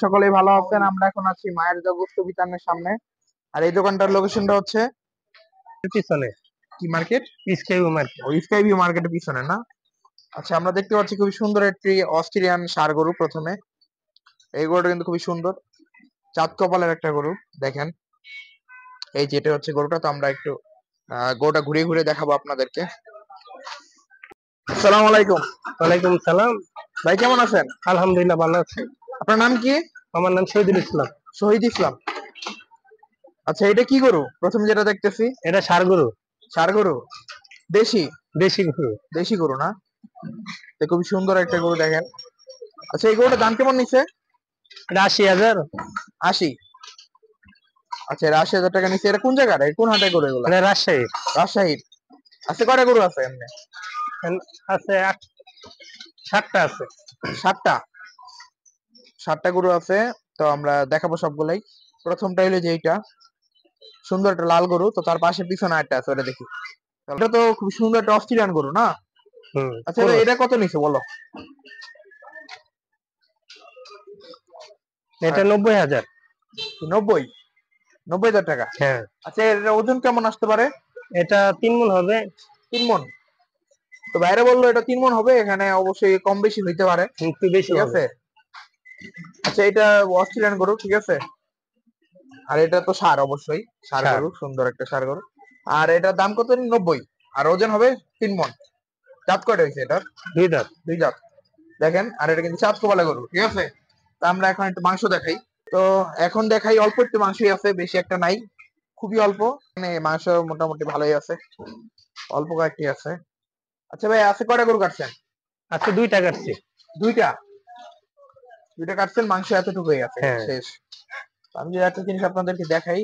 সকলেই ভালো আছেন। আমরা এখন আছি মায়ের জগৎ বিতানের সামনে। আর এই দোকানটার লোকেশনটা হচ্ছে পিছনে কি মার্কেট? স্কাইউ মার্কেট। ও স্কাই ভিউ মার্কেটের পিছনে না? আচ্ছা, আমরা দেখতে পাচ্ছি খুবই সুন্দর একটি অস্ট্রেলিয়ান ষাঁড় গরু। প্রথমে এই গরুটা কিন্তু খুবই সুন্দর, চাঁদ কপালের একটা গরু। দেখেন, এই যেটা হচ্ছে গরুটা। তো আমরা একটু গরুটা ঘুরিয়ে ঘুরিয়ে দেখাবো আপনাদেরকে। আসসালামু আলাইকুম। ওয়ালাইকুম সালাম। ভাই কেমন আছেন? আলহামদুলিল্লাহ ভালো আছি। আপনার নাম কি? আমার নাম শহীদুল ইসলাম। শহীদ ইসলাম। আচ্ছা, এটা কি গরু প্রথম যেটা দেখতেছি? এটা ষাঁড় গরু। ষাঁড় গরু? দেশি? দেশি গরু। দেশি গরু না? তো খুবই সুন্দর একটা গরু দেখেন। আচ্ছা, এই গরুটার দাম কেমন নিচ্ছে? এটা 80,000। 80? আচ্ছা, এর 80,000 টাকা নিচ্ছে। এটা কোন জায়গার, কোন হাটে গরু এগুলা? এটা রাজশাহী। রাজশাহীর? আচ্ছা, কয়টা গরু আছে এমনি? আছে 7টা আছে। 7টা? 7টা গরু আছে। তো আমরা দেখাবো সবগুলাই। প্রথমটা হলো যে এইটা সুন্দর একটা লাল গরু। তো তার পাশে পিছনে একটা আছে, ওটা দেখি। এটা তো খুব সুন্দর একটা অস্ট্রেলিয়ান গরু না? আচ্ছা, এটা কত নিচ্ছে বলো? এটা 90,000। 90? 90,000 টাকা? হ্যাঁ। আচ্ছা, এর ওজন কেমন আসতে পারে? এটা 3 মণ হবে। 3 মণ? তো বাইরে বললো এটা 3 মণ হবে, এখানে অবশ্যই কম বেশি হইতে পারে। একটু বেশি ঠিক হবে। আছে। আচ্ছা, এটা অস্ট্রেলিয়ান গরু, ঠিক আছে। আর এটা তো ষাঁড়, অবশ্যই ষাঁড় গরু, সুন্দর একটা ষাঁড় গরু। আর এটার দাম কত? 90। আর ওজন হবে 3 মণ। দাঁত কয়টা হয়েছে এটা? 2 দাঁত। 2 দাঁত। দেখেন, আর এটা কিন্তু চাঁদ কপালে গরু, ঠিক আছে। তা আমরা এখন একটু মাংস দেখাই। তো এখন দেখাই, অল্প একটু মাংসই আছে, বেশি একটা নাই, খুবই অল্প। মানে মাংস মোটামুটি ভালোই আছে, অল্প কয়েকটি আছে। আচ্ছা ভাই, আছে কয়টা গরু কাটছেন? আজকে 2টা কাটছি। 2টা? 2টা কাটছেন, মাংস এতটুকুই আছে, হ্যাঁ। শেষ। আমি যে একটা জিনিস আপনাদেরকে দেখাই,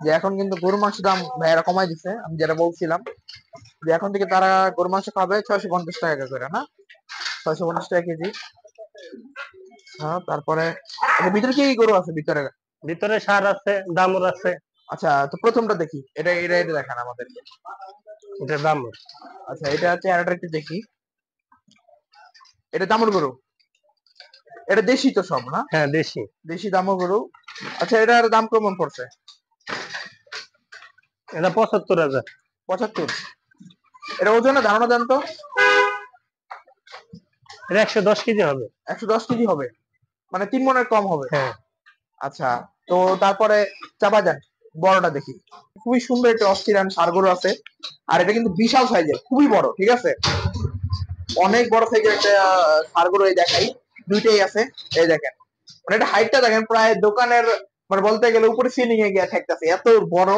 যে এখন কিন্তু গরু মাংসের দাম ভাইয়ারা কমাই দিচ্ছে। আমি যেটা বলছিলাম, যে এখন থেকে তারা গরু মাংস খাবে 650 টাকা করে, না? 650 টাকা কেজি। হ্যাঁ, তারপরে এর ভিতরে কি গরু আছে ভিতরে? ভিতরে ষাঁড় আছে, দামুর আছে। আচ্ছা, তো প্রথমটা দেখি, এটা দেখান আমাদেরকে। এটা দামুর। আচ্ছা, এটা হচ্ছে, আর একটু দেখি। এটা দামুর গরু? এটা দেশি তো সব, না? হ্যাঁ, দেশি। দেশি দামুর গরু। আচ্ছা, এটার দাম কেমন পড়ছে? এটা 75,000। 75? এটা ওজনে ধারণা দেন তো। এটা 110 কেজি হবে। 110 কেজি হবে? মানে 3 মণের কম হবে? হ্যাঁ। আচ্ছা, তো তারপরে চাপা যান, বড়টা দেখি। খুবই সুন্দর একটা অস্ট্রেলিয়ান ষাঁড় গরু আছে। আর এটা কিন্তু বিশাল সাইজের, খুবই বড়, ঠিক আছে। অনেক বড় সাইজের একটা ষাঁড় গরু। এই দেখাই, দুইটাই আছে। এই দেখেন, মানে এটা হাইটটা দেখেন, প্রায় দোকানের, মানে বলতে গেলে উপরে সিলিং এ গিয়ে ঠেকতেছে, এত বড়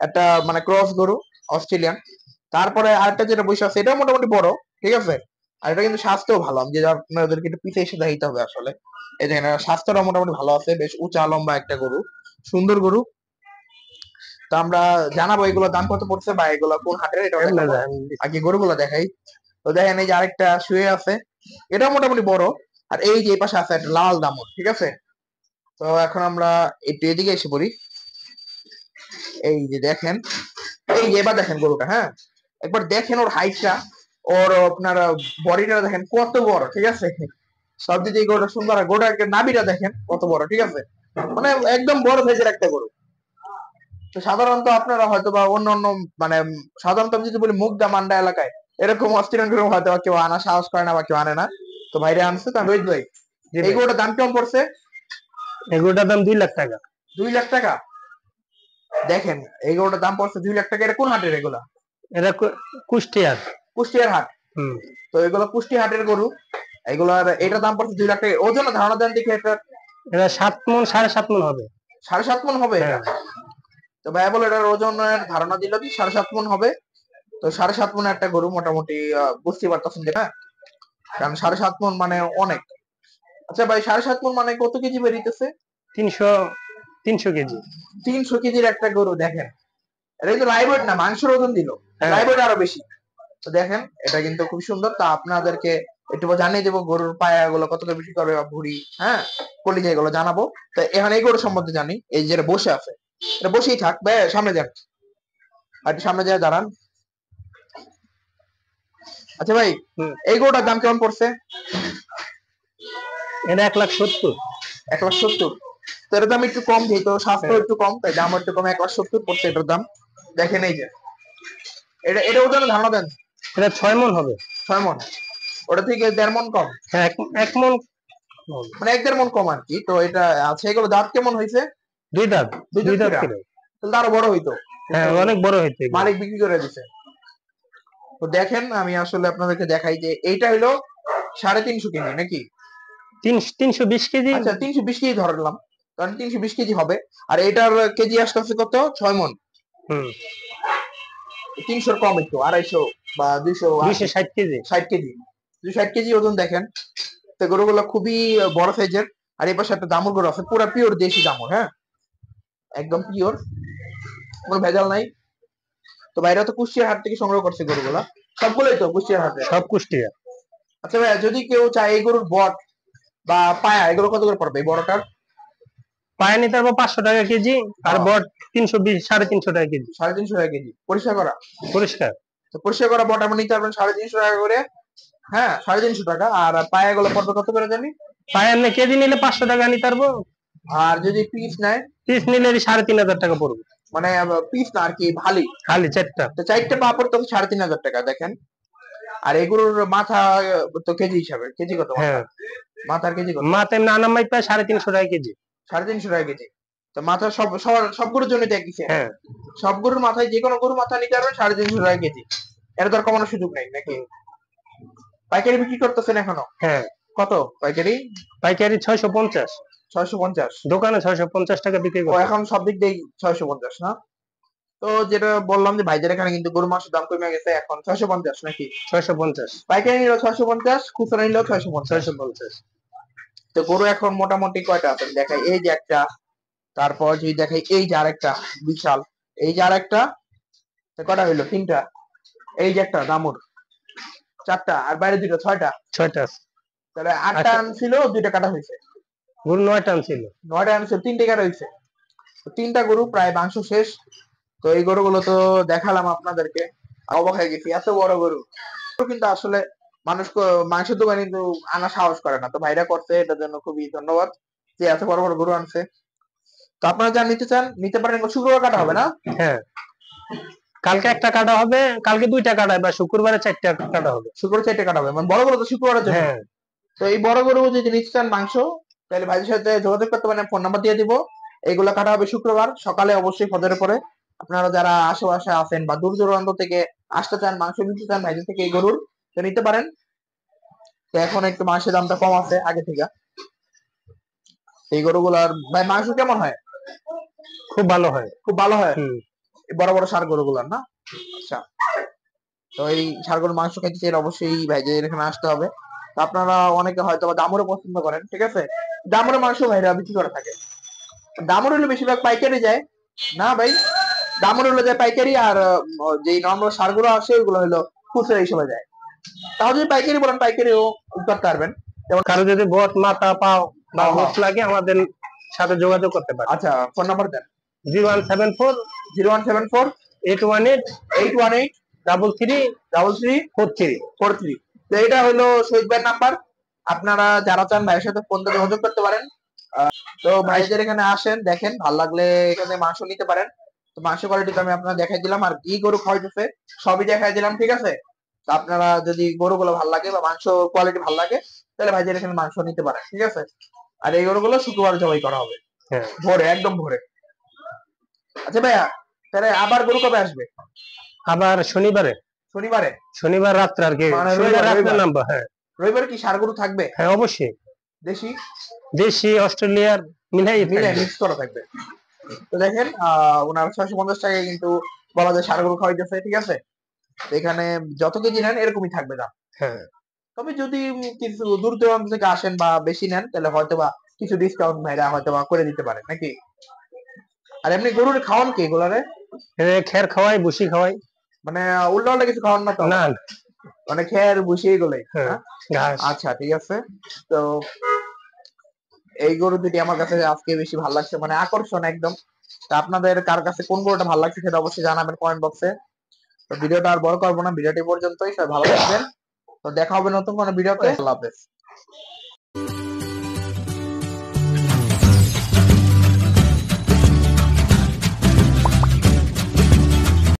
একটা মানে ক্রস গরু, অস্ট্রেলিয়ান। তারপরে আরেকটা যেটা বসে আছে, এটাও মোটামুটি বড়, ঠিক আছে। আর এটা কিন্তু স্বাস্থ্যও ভালো। আমি যে আপনাদেরকে একটু পিছিয়ে এসে দেখাইতে হবে আসলে। এই দেখেন, স্বাস্থ্যটা মোটামুটি ভালো আছে, বেশ উঁচা লম্বা একটা গরু, সুন্দর গরু। তো আমরা জানাবো এগুলোর দাম কত পড়ছে বা এগুলো কোন হাটের, এটা দেখাবো। আগে গরুগুলো দেখাই। তো দেখেন, এই যে আরেকটা শুয়ে আছে, এটা মোটামুটি বড়। আর এই যে এই পাশে আছে একটা লাল দামর, ঠিক আছে। তো এখন আমরা একটু এদিকে এসে পড়ি। এই যে দেখেন, এই যে এবার দেখেন গরুটা, হ্যাঁ, একবার দেখেন ওর হাইটটা, ওর আপনার বডিটা দেখেন কত বড়, ঠিক আছে। সব দিকে এই গরুটা সুন্দর। আর গরুটার নাভিটা দেখেন কত বড়, ঠিক আছে। মানে একদম বড় সাইজের একটা গরু। তো সাধারণত আপনারা হয়তো বা অন্য অন্য, মানে সাধারণত আমি যদি বলি মুগদা মান্ডা এলাকায় এরকম অস্থির গরু হয়তো বা কেউ আনা সাহস করে না বা কেউ আনে না। তো ভাইরে আনছে। তো রোহিত ভাই, এই গরুটার দাম কেমন পড়ছে? এগুলোটার দাম 2 লাখ টাকা। 2 লাখ টাকা? দেখেন, এই গরুটার দাম পড়ছে 2 লাখ টাকা। এটা কোন হাটের এগুলা? এটা কুষ্টিয়ার। কুষ্টিয়ার হাট? তো এগুলো কুষ্টিয়া হাটের গরু। এগুলার এটার দাম পড়ছে 2 লাখ টাকা। ওজন ধারণা দেন দেখি এটা। এটা 7 মণ 7.5 মণ হবে। 7.5 মণ হবে এটা? তো ভাইয়া বলে এটার ওজনের ধারণা দিল কি 7.5 মণ হবে। তো 7.5 মণ একটা গরু মোটামুটি বুঝতে পারতেছেন যেটা, কারণ 7.5 মণ মানে অনেক। আচ্ছা ভাই, 7.5 মণ মানে কত কেজি বেরিতেছে? 300 কেজি। 300 কেজির একটা গরু, দেখেন। এটা কিন্তু লাইভ ওয়েট না, মাংসের ওজন দিল, লাইভ ওয়েট আরো বেশি। তো দেখেন, এটা কিন্তু খুব সুন্দর। তা আপনাদেরকে একটু জানিয়ে দেবো গরুর পায়া গুলো কত করে বিক্রি করবে বা ভুড়ি, হ্যাঁ, কলিজা, এগুলো জানাবো। তো এখন এই গরুর সম্বন্ধে জানি। এই যে বসে আছে, এটা বসেই থাক ভাই, সামনে যান, আর একটু সামনে যায় দাঁড়ান। আচ্ছা ভাই, এই গরুটার দাম কেমন পড়ছে? এটা 1,70,000। 1,70,000। তো এটার দাম একটু কম, যেহেতু স্বাস্থ্য একটু কম তাই দাম একটু কম, 1,70,000 পড়ছে এটার দাম। দেখেন এই যে এটা এটা ওজন ধারণা দেন। এটা 6 মণ হবে। 6 মণ, ওটা থেকে 1.5 মণ কম। হ্যাঁ, 1 মণ হবে। মানে 1-1.5 মণ কম আর কি। তো এটা আছে, এগুলো দাঁত কেমন হয়েছে? 2 দাঁত। 2 দাঁত করে। তাহলে আরো বড় হইতো। হ্যাঁ, অনেক বড় হইতো। মালিক বিক্রি করে দিছে। তো দেখেন আমি আসলে আপনাদেরকে দেখাই যে এইটা হলো 350 কেজি নাকি 320 কেজি। আচ্ছা 320 কেজি ধরলাম, কারণ 320 কেজি হবে। আর এটার কেজি আসতেছে কত? 6 মণ। হুম, 300 কম একটু, 250 বা 260 কেজি। 60 কেজি, 260 কেজি ওজন। দেখেন তো গরুগুলো খুবই বড় সাইজের। আর এই পাশে একটা দামুর গরু আছে, পুরো পিওর দেশি দামুর, হ্যাঁ একদম পিওর, কোনো ভেজাল নাই। তো বাইরে তো কুষ্টিয়ার হাট থেকে সংগ্রহ করছে গরুগুলা, সবগুলোই তো কুষ্টিয়ার হাটে। সব কুষ্টিয়া। আচ্ছা ভাইয়া, যদি কেউ চায় এই গরুর বট বা পায়া, এগুলো কত করে পড়বে? এই বড়টার পায়ে নিতে পারবো 500 টাকা কেজি, আর বট 320, 350 টাকা কেজি। 350 টাকা কেজি পরিষ্কার করা। পরিষ্কার। তো পরিষ্কার করা বট আপনি নিতে পারবেন 350 টাকা করে। হ্যাঁ 350 টাকা। আর পায়া গুলো পড়বে কত করে জানি? পায়ে এমনি কেজি নিলে 500 টাকা নিতে পারবো। আর যদি পিস নেয়? পিস নিলে 3,500 টাকা পড়বে। মানে পিস না আর কি, ভালি। খালি 4টা। তো 4টে পা পড়তে 3,500 টাকা। দেখেন। আর এগুলোর মাথা তো কেজি হিসাবে, কেজি কত মাথা? হ্যাঁ, মাথার কেজি কত? মাথা এমনি আনামাই পায় 350 টাকা কেজি। 350 টাকা কেজি। তো মাথা সব গরুর জন্য একই সেম। হ্যাঁ, সব গরুর মাথায় যে কোনো গরুর মাথা নিতে পারবেন 350 টাকা কেজি। এটা তো আর কমানোর সুযোগ নেই নাকি? পাইকারি বিক্রি করতেছেন এখনো? হ্যাঁ। কত পাইকারি? পাইকারি 650। 650। দোকানে 650 টাকা বিক্রি ও করছে। এখন সব দিক দিয়ে 650 না? তো যেটা বললাম যে ভাইদের এখানে কিন্তু গরুর মাংসের দাম কমে গেছে, এখন 650 নাকি? 650। পাইকারি নিল 650, খুচরা নিল 650। 650। তো গরু এখন মোটামুটি কয়টা আছে দেখাই। এই যে একটা, তারপর যদি দেখাই এই যে আরেকটা বিশাল, এই যে আরেকটা, কটা হইলো? 3টা। এই যে একটা দামুর, 4টা, আর বাইরে 2টা, 6টা। 6টা। তাহলে 8টা আচ্ছা, আনছিল, 2টা কাটা হয়েছে। গরু 9টা ছিল। 9টা আনছিল, 3টে কাটা হয়েছে। 3টা গরু প্রায় মাংস শেষ। তো এই গরুগুলো তো দেখালাম আপনাদেরকে, অবাক হয়ে গেছি এত বড় গরু। কিন্তু আসলে মানুষ মাংসের দোকানে কিন্তু আনা সাহস করে না, তো ভাইরা করছে, এটার জন্য খুবই ধন্যবাদ যে এত বড় বড় গরু আনছে। তো আপনারা যা নিতে চান নিতে পারেন। শুক্রবার কাটা হবে না? হ্যাঁ, কালকে একটা কাটা হবে, কালকে 2টা কাটা, বা শুক্রবারে 4টা কাটা হবে। শুক্রবার 4টে কাটা হবে, মানে বড় গরু তো শুক্রবারের জন্য। হ্যাঁ। তো এই বড় গরু যদি নিতে চান মাংস, তাহলে ভাইয়ের সাথে যোগাযোগ করতে পারেন, ফোন নাম্বার দিয়ে দিব। এইগুলা কাটা হবে শুক্রবার সকালে, অবশ্যই ফজরের পরে। আপনারা যারা আশেপাশে আছেন বা দূর দূরান্ত থেকে আসতে চান, মাংস নিতে চান ভাইদের থেকে এই গরুর, তো নিতে পারেন। তো এখন একটু মাংসের দামটা কম আছে আগে থেকে। এই গরুগুলার ভাই মাংস কেমন হয়? খুব ভালো হয়। খুব ভালো হয়। হুম। এই বড় বড় ষাঁড় গরুগুলার না? আচ্ছা। তো এই ষাঁড় গরুর মাংস খেতে চাইলে অবশ্যই ভাইদের এখানে আসতে হবে। তো আপনারা অনেকে হয়তো বা দামুরও পছন্দ করেন, ঠিক আছে? দামুরের মাংস ভাইরা বিক্রি করে থাকে। দামুর হলো বেশিরভাগ পাইকারি যায় না ভাই? দামুর হলো যায় পাইকারি, আর যেই নর্মাল ষাঁড়গুলো আসে ওইগুলো হলো খুচরা হিসেবে যায়। তাও যদি পাইকারি বলেন, পাইকারিও করতে পারবেন। যেমন কারো যদি বট, মাথা, পাও বা হ্যাঁ, গোশ লাগে, আমাদের সাথে যোগাযোগ করতে পারে। আচ্ছা ফোন নাম্বার দেন। 0174 0174 818 818 33 33 43। 43। তো এটা হলো শহীদ ভাইয়ের নাম্বার। আপনারা যারা চান ভাইয়ের সাথে ফোন দিয়ে যোগাযোগ করতে পারেন। তো ভাইদের এখানে আসেন, দেখেন, ভালো লাগলে এখানে মাংস নিতে পারেন। তো মাংস কোয়ালিটি তো আমি আপনারা দেখাই দিলাম, আর কি গরু খাওয়াইতেছে সবই দেখাই দিলাম, ঠিক আছে? তো আপনারা যদি গরুগুলো ভালো লাগে বা মাংস কোয়ালিটি ভালো লাগে, তাহলে ভাইদের এখানে মাংস নিতে পারেন, ঠিক আছে? আর এই গরুগুলো শুক্রবার জবাই করা হবে, হ্যাঁ। ভোরে, একদম ভোরে। আচ্ছা ভাইয়া, তাহলে আবার গরু কবে আসবে? আবার শনিবারে। শনিবারে? শনিবার রাত্রে আর কি, মানে শনিবার রবিবার, রাত্রে রবিবার। নামবো। হ্যাঁ। রবিবার কি ষাঁড় গরু থাকবে? হ্যাঁ, অবশ্যই। দেশি? দেশি, অস্ট্রেলিয়ার মিলাই মিলে থাকবে। মিক্স করা থাকবে। তো দেখেন ওনার 650 টাকায় কিন্তু বলা যায় ষাঁড় গরু খাওয়াইতেছে, ঠিক আছে? তো এখানে যত কেজি নেন এরকমই থাকবে দাম। হ্যাঁ। তবে যদি কিছু দূর দূরান্ত থেকে আসেন বা বেশি নেন, তাহলে হয়তো বা কিছু ডিসকাউন্ট ভাইরা হয়তো বা করে দিতে পারে নাকি? আর এমনি গরুর খাওয়ান কি এগুলারে? খের খাওয়াই, ভুসি খাওয়াই। মানে উল্টা উল্টা কিছু খাওয়ান না তো? না। মানে খের ভুসি এগুলোই? হ্যাঁ, হ্যাঁ, ঘাস। আচ্ছা ঠিক আছে। তো এই গরু দুটি আমার কাছে আজকে বেশি ভালো লাগছে, মানে আকর্ষণ একদম। তা আপনাদের কার কাছে কোন গরুটা ভালো লাগছে সেটা অবশ্যই জানাবেন কমেন্ট বক্সে। তো ভিডিওটা আর বড় করবো না, ভিডিওটি পর্যন্তই। সবাই ভালো থাকবেন। তো দেখা হবে নতুন কোনো ভিডিওতে। আল্লাহ হাফেজ।